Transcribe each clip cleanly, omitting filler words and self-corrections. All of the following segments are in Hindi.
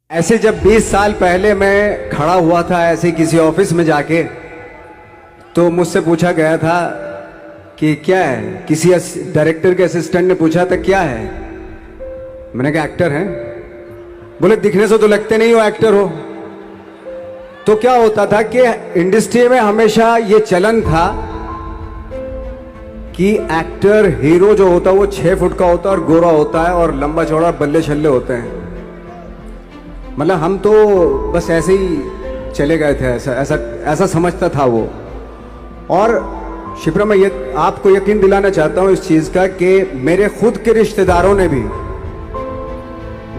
ऐसे जब 20 साल पहले मैं खड़ा हुआ था ऐसे किसी ऑफिस में जाके, तो मुझसे पूछा गया था कि क्या है। किसी डायरेक्टर के असिस्टेंट ने पूछा था क्या है। मैंने कहा एक्टर हैं। बोले दिखने से तो लगते नहीं हो एक्टर हो। तो क्या होता था कि इंडस्ट्री में हमेशा ये चलन था कि एक्टर हीरो जो होता है वो 6 फुट का होता है और गोरा होता है और लंबा चौड़ा बल्ले छल्ले होते हैं। मतलब हम तो बस ऐसे ही चले गए थे, ऐसा ऐसा ऐसा समझता था वो। और शिप्रा, मैं ये आपको यकीन दिलाना चाहता हूं इस चीज का कि मेरे खुद के रिश्तेदारों ने भी,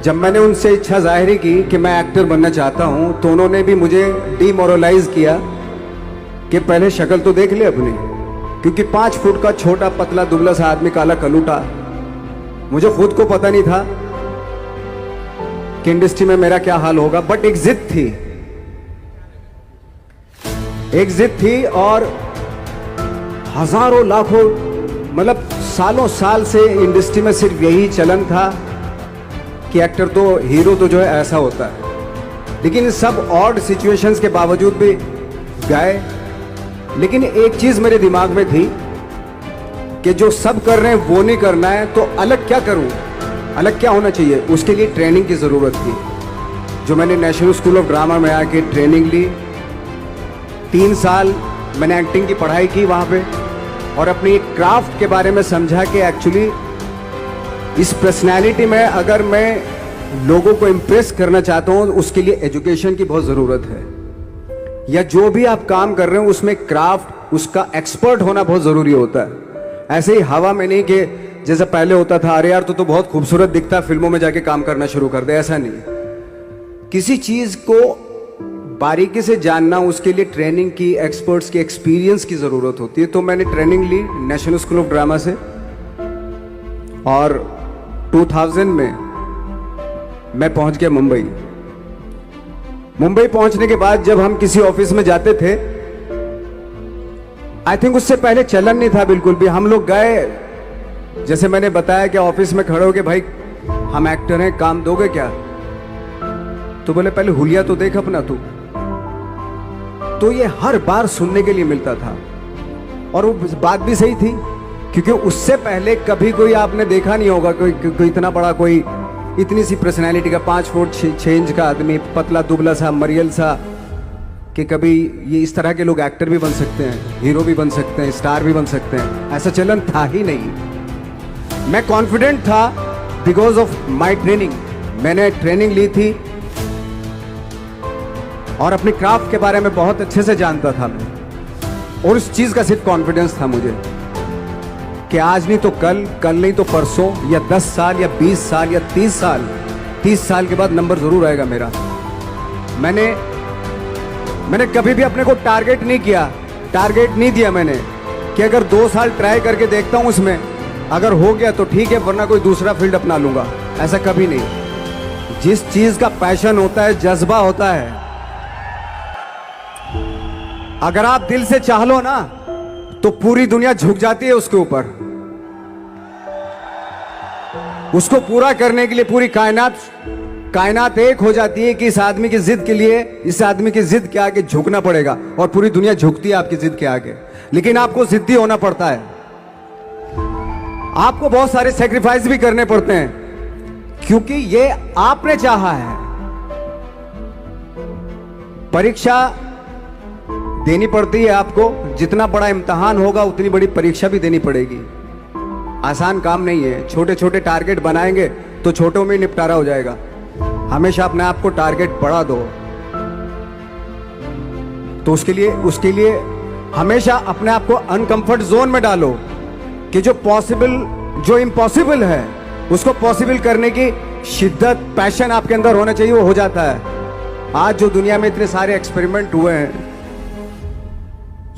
जब मैंने उनसे इच्छा जाहिर की कि मैं एक्टर बनना चाहता हूं, तो उन्होंने भी मुझे डीमोरलाइज किया कि पहले शक्ल तो देख ले अपनी, क्योंकि 5 फुट का छोटा पतला दुबला सा आदमी, काला कलूटा। मुझे खुद को पता नहीं था कि इंडस्ट्री में मेरा क्या हाल होगा, बट एक जिद थी, एक जिद थी। और हजारों लाखों, मतलब सालों साल से इंडस्ट्री में सिर्फ यही चलन था कि एक्टर तो, हीरो तो जो है ऐसा होता है। लेकिन इन सब ऑड सिचुएशंस के बावजूद भी गए। लेकिन एक चीज मेरे दिमाग में थी कि जो सब कर रहे हैं वो नहीं करना है, तो अलग क्या करूं, अलग क्या होना चाहिए। उसके लिए ट्रेनिंग की ज़रूरत थी, जो मैंने नेशनल स्कूल ऑफ ड्रामा में आके ट्रेनिंग ली। 3 साल मैंने एक्टिंग की पढ़ाई की वहाँ पे, और अपनी क्राफ्ट के बारे में समझा कि एक्चुअली इस पर्सनैलिटी में अगर मैं लोगों को इम्प्रेस करना चाहता हूँ, उसके लिए एजुकेशन की बहुत ज़रूरत है। या जो भी आप काम कर रहे हो उसमें क्राफ्ट, उसका एक्सपर्ट होना बहुत ज़रूरी होता है। ऐसे ही हवा में नहीं कि जैसे पहले होता था, अरे यार तो बहुत खूबसूरत दिखता है, फिल्मों में जाके काम करना शुरू कर दे। ऐसा नहीं, किसी चीज को बारीकी से जानना, उसके लिए ट्रेनिंग की, एक्सपर्ट्स की, एक्सपीरियंस की जरूरत होती है। तो मैंने ट्रेनिंग ली नेशनल स्कूल ऑफ ड्रामा से, और 2000 में मैं पहुंच गया मुंबई। मुंबई पहुंचने के बाद जब हम किसी ऑफिस में जाते थे, आई थिंक उससे पहले चलन नहीं था बिल्कुल भी। हम लोग गए, जैसे मैंने बताया कि ऑफिस में खड़े हो के, भाई हम एक्टर हैं, काम दोगे क्या। तो बोले पहले हुलिया तो देख अपना तू। तो ये हर बार सुनने के लिए मिलता था, और वो बात भी सही थी, क्योंकि उससे पहले कभी कोई आपने देखा नहीं होगा कोई इतना बड़ा, कोई इतनी सी पर्सनैलिटी का 5 फुट 6 इंच का आदमी, पतला दुबला सा मरियल सा, कि कभी ये इस तरह के लोग एक्टर भी बन सकते हैं, हीरो भी बन सकते हैं, स्टार भी बन सकते हैं। ऐसा चलन था ही नहीं। मैं कॉन्फिडेंट था बिकॉज ऑफ माई ट्रेनिंग। मैंने ट्रेनिंग ली थी और अपनी क्राफ्ट के बारे में बहुत अच्छे से जानता था मैं, और उस चीज का सिर्फ कॉन्फिडेंस था मुझे कि आज नहीं तो कल, कल नहीं तो परसों, या 10 साल या 20 साल या 30 साल के बाद नंबर जरूर आएगा मेरा। मैंने कभी भी अपने को टारगेट नहीं किया, टारगेट नहीं दिया मैंने कि अगर 2 साल ट्राई करके देखता हूं, उसमें अगर हो गया तो ठीक है, वरना कोई दूसरा फील्ड अपना लूंगा। ऐसा कभी नहीं। जिस चीज का पैशन होता है, जज्बा होता है, अगर आप दिल से चाह लो ना, तो पूरी दुनिया झुक जाती है उसके ऊपर। उसको पूरा करने के लिए पूरी कायनात एक हो जाती है कि इस आदमी की जिद के लिए, इस आदमी की जिद के आगे झुकना पड़ेगा, और पूरी दुनिया झुकती है आपकी जिद के आगे। लेकिन आपको जिद्दी होना पड़ता है, आपको बहुत सारे सेक्रीफाइस भी करने पड़ते हैं, क्योंकि ये आपने चाहा है। परीक्षा देनी पड़ती है आपको, जितना बड़ा इम्तिहान होगा उतनी बड़ी परीक्षा भी देनी पड़ेगी। आसान काम नहीं है। छोटे छोटे टारगेट बनाएंगे तो छोटों में निपटारा हो जाएगा। हमेशा अपने आप को टारगेट बढ़ा दो। तो उसके लिए हमेशा अपने आप को अनकंफर्ट जोन में डालो, कि जो इम्पॉसिबल है उसको पॉसिबल करने की शिद्दत, पैशन आपके अंदर होना चाहिए, वो हो जाता है। आज जो दुनिया में इतने सारे एक्सपेरिमेंट हुए हैं,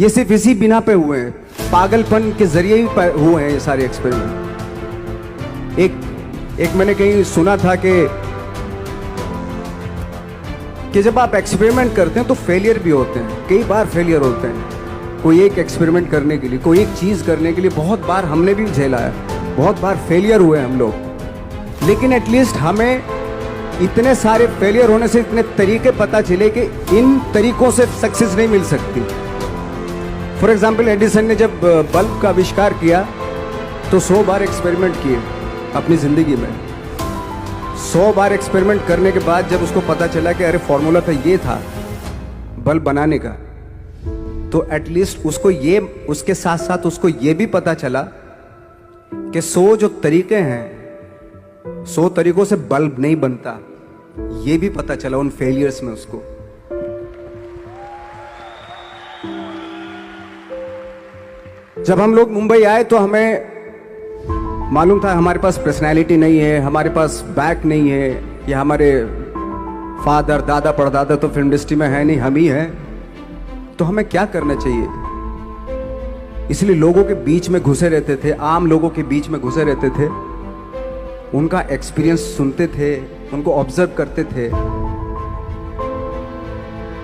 ये सिर्फ इसी बिना पे हुए हैं, पागलपन के जरिए ही हुए हैं ये सारे एक्सपेरिमेंट। एक मैंने कहीं सुना था कि जब आप एक्सपेरिमेंट करते हैं तो फेलियर भी होते हैं, कई बार फेलियर होते हैं। कोई एक एक्सपेरिमेंट करने के लिए, कोई एक चीज करने के लिए बहुत बार हमने भी झेला है, बहुत बार फेलियर हुए हम लोग। लेकिन एटलीस्ट हमें इतने सारे फेलियर होने से इतने तरीके पता चले कि इन तरीकों से सक्सेस नहीं मिल सकती। फॉर एग्जाम्पल, एडिसन ने जब बल्ब का आविष्कार किया तो 100 बार एक्सपेरिमेंट किए अपनी ज़िंदगी में। 100 बार एक्सपेरिमेंट करने के बाद जब उसको पता चला कि अरे फॉर्मूला तो ये था बल्ब बनाने का, तो एटलीस्ट उसको ये, उसके साथ साथ उसको ये भी पता चला कि 100 जो तरीके हैं, 100 तरीकों से बल्ब नहीं बनता, ये भी पता चला उन फेलियर्स में उसको। जब हम लोग मुंबई आए तो हमें मालूम था हमारे पास पर्सनैलिटी नहीं है, हमारे पास बैक नहीं है, या हमारे फादर दादा परदादा तो फिल्म इंडस्ट्री में है नहीं, हम ही हैं, तो हमें क्या करना चाहिए। इसलिए लोगों के बीच में घुसे रहते थे, आम लोगों के बीच में घुसे रहते थे, उनका एक्सपीरियंस सुनते थे, उनको ऑब्जर्व करते थे।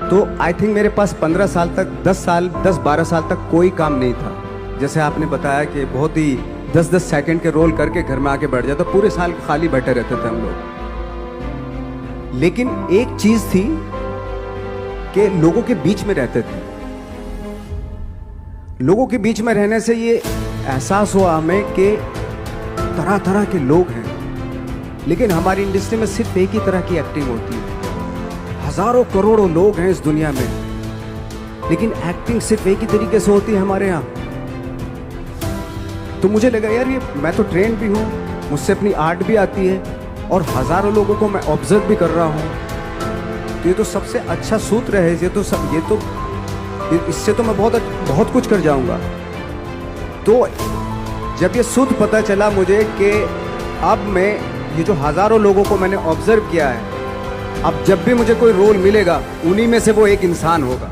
तो आई थिंक मेरे पास 15 साल तक, 10-12 साल तक कोई काम नहीं था। जैसे आपने बताया कि बहुत ही 10-10 सेकंड के रोल करके घर में आके बैठ जाता, पूरे साल खाली बैठे रहते थे हम लोग। लेकिन एक चीज थी कि लोगों के बीच में रहते थे। लोगों के बीच में रहने से ये एहसास हुआ हमें कि तरह तरह के लोग हैं, लेकिन हमारी इंडस्ट्री में सिर्फ एक ही तरह की एक्टिंग होती है। हजारों करोड़ों लोग हैं इस दुनिया में, लेकिन एक्टिंग सिर्फ एक ही तरीके से होती है हमारे यहाँ। तो मुझे लगा यार, ये मैं तो ट्रेन भी हूँ, मुझसे अपनी आर्ट भी आती है, और हजारों लोगों को मैं ऑब्जर्व भी कर रहा हूँ। तो ये तो सबसे अच्छा सूत्र है। इससे तो मैं बहुत कुछ कर जाऊंगा। तो जब ये सूत्र पता चला मुझे कि अब मैं ये जो हजारों लोगों को मैंने ऑब्जर्व किया है, अब जब भी मुझे कोई रोल मिलेगा उन्हीं में से वो एक इंसान होगा।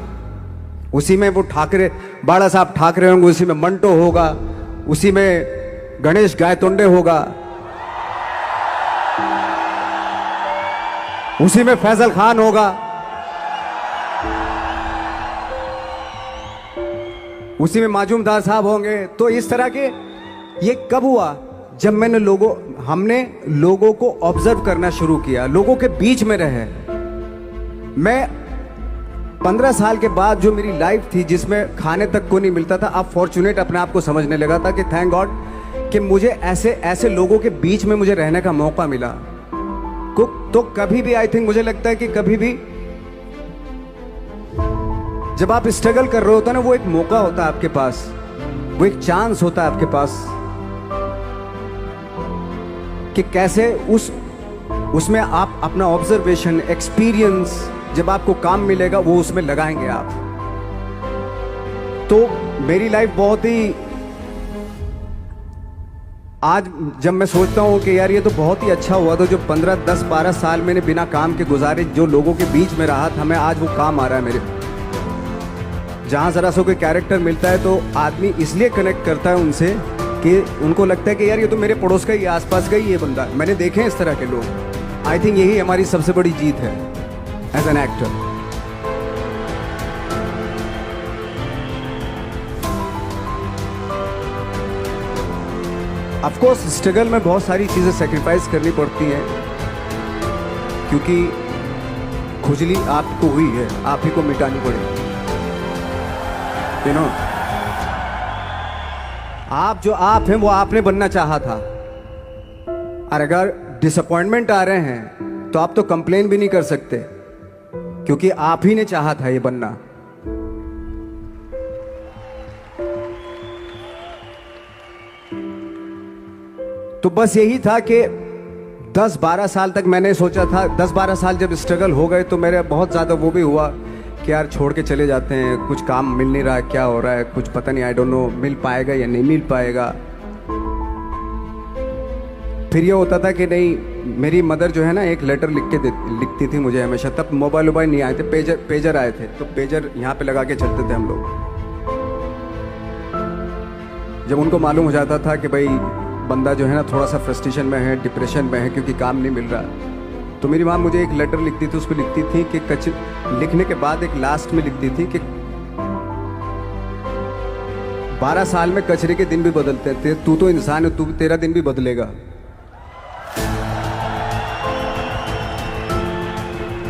उसी में वो ठाकरे, बाड़ा साहब ठाकरे होंगे, उसी में मंटो होगा, उसी में गणेश गायतोंडे होगा, उसी में फैजल खान होगा, उसी में माजूमदार साहब होंगे। तो इस तरह के, ये कब हुआ? जब हमने लोगों को ऑब्जर्व करना शुरू किया, लोगों के बीच में रहे। मैं 15 साल के बाद जो मेरी लाइफ थी, जिसमें खाने तक को नहीं मिलता था, अब फॉर्चुनेट अपने आप को समझने लगा था कि थैंक गॉड कि मुझे ऐसे लोगों के बीच में मुझे रहने का मौका मिला। तो कभी भी, आई थिंक मुझे लगता है कि कभी भी जब आप स्ट्रगल कर रहे होते हैं ना, वो एक मौका होता है आपके पास, वो एक चांस होता है आपके पास कि कैसे उसमें आप अपना ऑब्जर्वेशन, एक्सपीरियंस, जब आपको काम मिलेगा वो उसमें लगाएंगे आप। तो मेरी लाइफ बहुत ही, आज जब मैं सोचता हूँ कि यार ये तो बहुत ही अच्छा हुआ, तो जो 15, 10, 12 साल मैंने बिना काम के गुजारे, जो लोगों के बीच में रहा था, मैं आज वो काम आ रहा है मेरे। जहाँ ज़रा सा कोई कैरेक्टर मिलता है तो आदमी इसलिए कनेक्ट करता है उनसे कि उनको लगता है कि यार ये तो मेरे पड़ोस का ही, आसपास का ही ये बंदा। मैंने देखे हैं इस तरह के लोग। आई थिंक यही हमारी सबसे बड़ी जीत है as an actor. Of course struggle में बहुत सारी चीज़ें सेक्रीफाइस करनी पड़ती हैं, क्योंकि खुजली आपको हुई है, आप ही को मिटानी पड़ेगी। यू नो, आप जो आप हैं वो आपने बनना चाहा था, और अगर डिसअपॉइंटमेंट आ रहे हैं तो आप तो कंप्लेन भी नहीं कर सकते, क्योंकि आप ही ने चाहा था ये बनना। तो बस यही था कि 10-12 साल तक मैंने सोचा था, 10-12 साल जब स्ट्रगल हो गए तो मेरे बहुत ज़्यादा वो भी हुआ कि यार छोड़ के चले जाते हैं, कुछ काम मिल नहीं रहा है, क्या हो रहा है कुछ पता नहीं, आई डोंट नो मिल पाएगा या नहीं मिल पाएगा। फिर ये होता था कि नहीं, मेरी मदर जो है ना एक लेटर लिखती थी मुझे हमेशा। तब मोबाइल नहीं आए थे, पेजर आए थे, तो पेजर यहाँ पे लगा के चलते थे हम लोग। जब उनको मालूम हो जाता था कि भाई बंदा जो है ना थोड़ा सा फ्रस्ट्रेशन में है, डिप्रेशन में है, क्योंकि काम नहीं मिल रहा, तो मेरी माँ मुझे एक लेटर लिखती थी। उसको लिखती थी कि लिखने के बाद एक लास्ट में लिखती थी कि 12 साल में कचरे के दिन भी बदलते थे, तू तो इंसान है, तू तेरा दिन भी बदलेगा।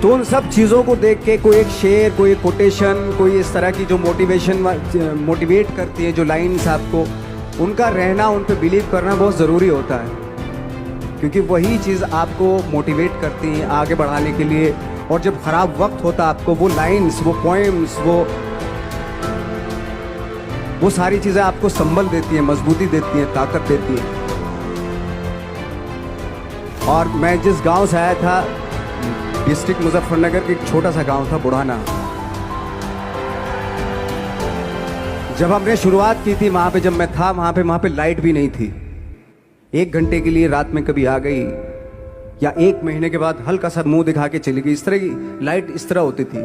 तो उन सब चीज़ों को देख के कोई एक शेर, कोई एक कोटेशन, कोई इस तरह की जो मोटिवेट करती है जो लाइन्स आपको, उनका रहना, उन पे बिलीव करना बहुत ज़रूरी होता है, क्योंकि वही चीज़ आपको मोटिवेट करती हैं आगे बढ़ाने के लिए। और जब ख़राब वक्त होता है आपको वो लाइन्स, वो पोएम्स, वो सारी चीज़ें आपको संबल देती हैं, मजबूती देती हैं, ताकत देती हैं। और मैं जिस गांव से आया था, डिस्ट्रिक्ट मुजफ्फरनगर के एक छोटा सा गांव था बुढ़ाना, जब हमने शुरुआत की थी वहाँ पे, जब मैं था वहाँ पे लाइट भी नहीं थी। 1 घंटे के लिए रात में कभी आ गई, या 1 महीने के बाद हल्का सा मुंह दिखा के चली गई। इस तरह की लाइट इस तरह होती थी।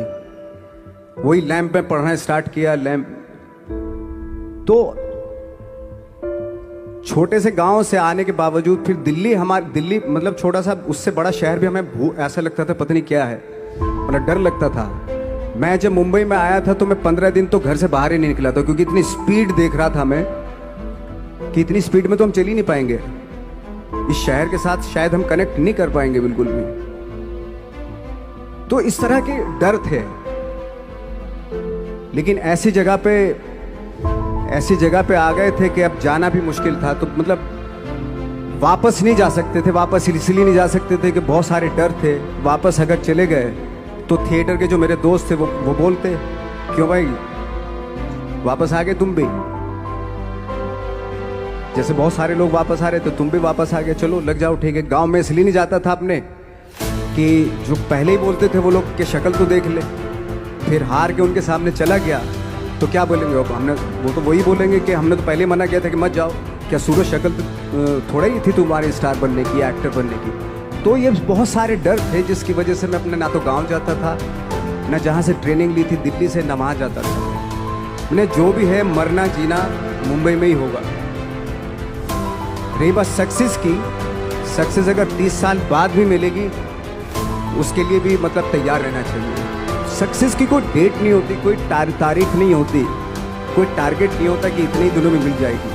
वही लैंप में पढ़ना स्टार्ट किया, लैंप। तो छोटे से गांव से आने के बावजूद फिर दिल्ली मतलब छोटा सा, उससे बड़ा शहर भी हमें ऐसा लगता था पता नहीं क्या है, मतलब डर लगता था। मैं जब मुंबई में आया था तो मैं 15 दिन तो घर से बाहर ही नहीं निकला था, क्योंकि इतनी स्पीड देख रहा था मैं कि इतनी स्पीड में तो हम चल ही नहीं पाएंगे, इस शहर के साथ शायद हम कनेक्ट नहीं कर पाएंगे बिल्कुल भी। तो इस तरह के डर थे। लेकिन ऐसी जगह पे आ गए थे कि अब जाना भी मुश्किल था। तो मतलब वापस नहीं जा सकते थे, वापस इसलिए नहीं जा सकते थे कि बहुत सारे डर थे। वापस अगर चले गए तो थिएटर के जो मेरे दोस्त थे वो बोलते, क्यों भाई वापस आ गए तुम भी, जैसे बहुत सारे लोग वापस आ रहे तो तुम भी वापस आ गए, चलो लग जाओ ठीक है। गांव में इसलिए नहीं जाता था अपने कि जो पहले ही बोलते थे वो लोग के शक्ल तो देख ले, फिर हार के उनके सामने चला गया तो क्या बोलेंगे वो तो वही बोलेंगे कि हमने तो पहले मना किया था कि मत जाओ, क्या सूरज शक्ल थोड़ा ही थी तुम्हारी स्टार बनने की, एक्टर बनने की। तो ये बहुत सारे डर थे जिसकी वजह से मैं अपने ना तो गांव जाता था, ना जहाँ से ट्रेनिंग ली थी दिल्ली से, ना वहाँ जाता था। मैंने जो भी है मरना जीना मुंबई में ही होगा। रही बात सक्सेस की, सक्सेस अगर 30 साल बाद भी मिलेगी उसके लिए भी मतलब तैयार रहना चाहिए। सक्सेस की कोई डेट नहीं होती, कोई तारीख नहीं होती, कोई टारगेट नहीं होता कि इतने ही दिनों में मिल जाएगी।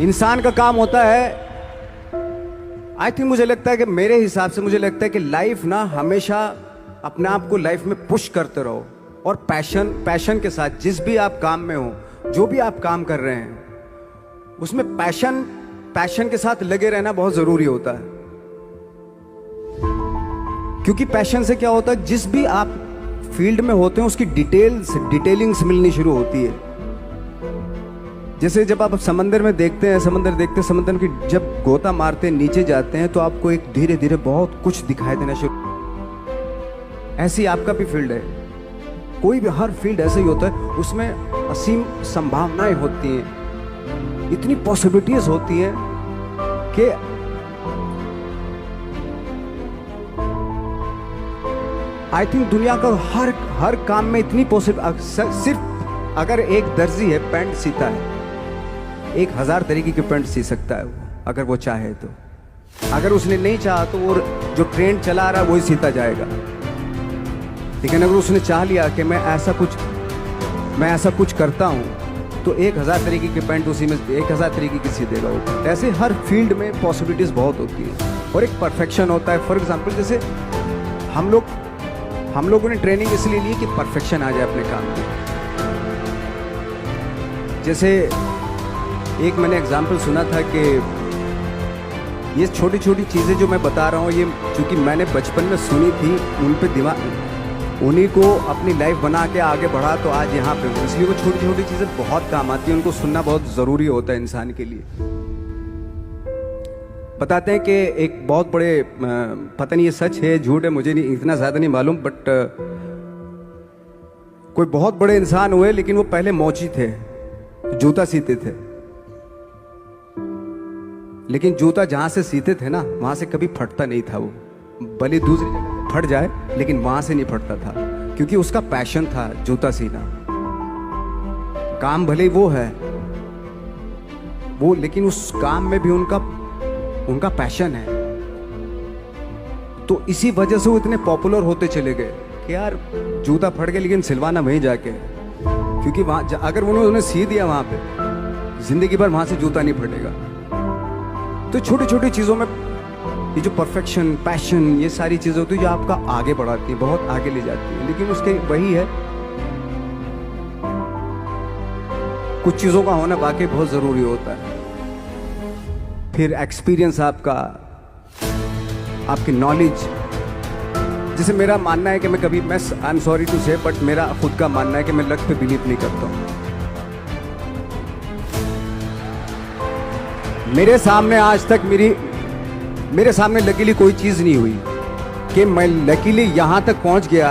इंसान का काम होता है, आई थिंक मुझे लगता है कि मेरे हिसाब से मुझे लगता है कि लाइफ ना हमेशा अपने आप को लाइफ में पुश करते रहो, और पैशन के साथ जिस भी आप काम में हो, जो भी आप काम कर रहे हैं उसमें पैशन के साथ लगे रहना बहुत जरूरी होता है। क्योंकि पैशन से क्या होता है, जिस भी आप फील्ड में होते हैं उसकी डिटेलिंग्स मिलनी शुरू होती है। जैसे जब आप समंदर में देखते हैं, समंदर की जब गोता मारते हैं, नीचे जाते हैं तो आपको एक धीरे धीरे बहुत कुछ दिखाई देना शुरू। ऐसी आपका भी फील्ड है, कोई भी हर फील्ड ऐसे ही होता है, उसमें असीम संभावनाएं होती हैं, इतनी पॉसिबिलिटीज होती हैं कि आई थिंक दुनिया का हर काम में इतनी सिर्फ अगर एक दर्जी है पैंट सीता है, 1000 तरीके की पैंट सी सकता है वो, अगर वो चाहे तो। अगर उसने नहीं चाहा तो वो जो ट्रेंड चला रहा है वही सीता जाएगा। लेकिन अगर उसने चाह लिया कि मैं ऐसा कुछ करता हूँ तो 1000 तरीके की पैंट उसी में 1000 तरीके की सी देगा वो। ऐसे हर फील्ड में पॉसिबिलिटीज बहुत होती है और एक परफेक्शन होता है। फॉर एग्जाम्पल जैसे हम लोगों ने ट्रेनिंग इसलिए ली कि परफेक्शन आ जाए अपने काम में। जैसे एक मैंने एग्जाम्पल सुना था कि ये छोटी छोटी चीज़ें जो मैं बता रहा हूँ, ये चूँकि मैंने बचपन में सुनी थी, उन पे उन्हीं को अपनी लाइफ बना के आगे बढ़ा तो आज यहाँ पे हूँ। इसलिए वो छोटी छोटी चीज़ें बहुत काम आती हैं, उनको सुनना बहुत ज़रूरी होता है इंसान के लिए। बताते हैं कि एक बहुत बड़े, पता नहीं ये सच है झूठ है, मुझे नहीं इतना ज़्यादा नहीं मालूम, बट कोई बहुत बड़े इंसान हुए, लेकिन वो पहले मोची थे, जूता सीते थे। लेकिन जूता जहाँ से सीते थे ना, वहाँ से कभी फटता नहीं था वो, भले दूसरी जगह फट जाए लेकिन वहाँ से नहीं फटता था, क्योंकि उसका पैशन था जूता सीना। काम भले वो है वो, लेकिन उस काम में भी उनका पैशन है। तो इसी वजह से वो इतने पॉपुलर होते चले गए कि यार जूता फट गया लेकिन सिलवाना वहीं जाके, क्योंकि वहाँ अगर उन्होंने सी दिया वहाँ पे, जिंदगी भर वहाँ से जूता नहीं फटेगा। तो छोटी छोटी चीज़ों में ये जो परफेक्शन, पैशन, ये सारी चीज़ें होती है जो आपका आगे बढ़ाती है, बहुत आगे ले जाती है। लेकिन उसके वही है, कुछ चीज़ों का होना वाकई बहुत ज़रूरी होता है। फिर एक्सपीरियंस आपका, आपकी नॉलेज। जैसे मेरा मानना है कि मैं कभी, मैं आई एम सॉरी टू से, बट मेरा खुद का मानना है कि मैं लक पे बिलीव नहीं करता हूँ। मेरे सामने आज तक मेरे सामने लकीली कोई चीज़ नहीं हुई कि मैं लकीली यहाँ तक पहुँच गया।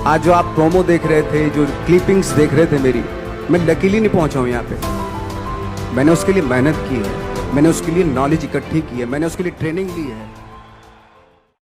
आज जो आप प्रोमो देख रहे थे, जो क्लिपिंग्स देख रहे थे मेरी, मैं लकीली नहीं पहुँचा हूँ यहाँ पे। मैंने उसके लिए मेहनत की है, मैंने उसके लिए नॉलेज इकट्ठी की है, मैंने उसके लिए ट्रेनिंग ली है।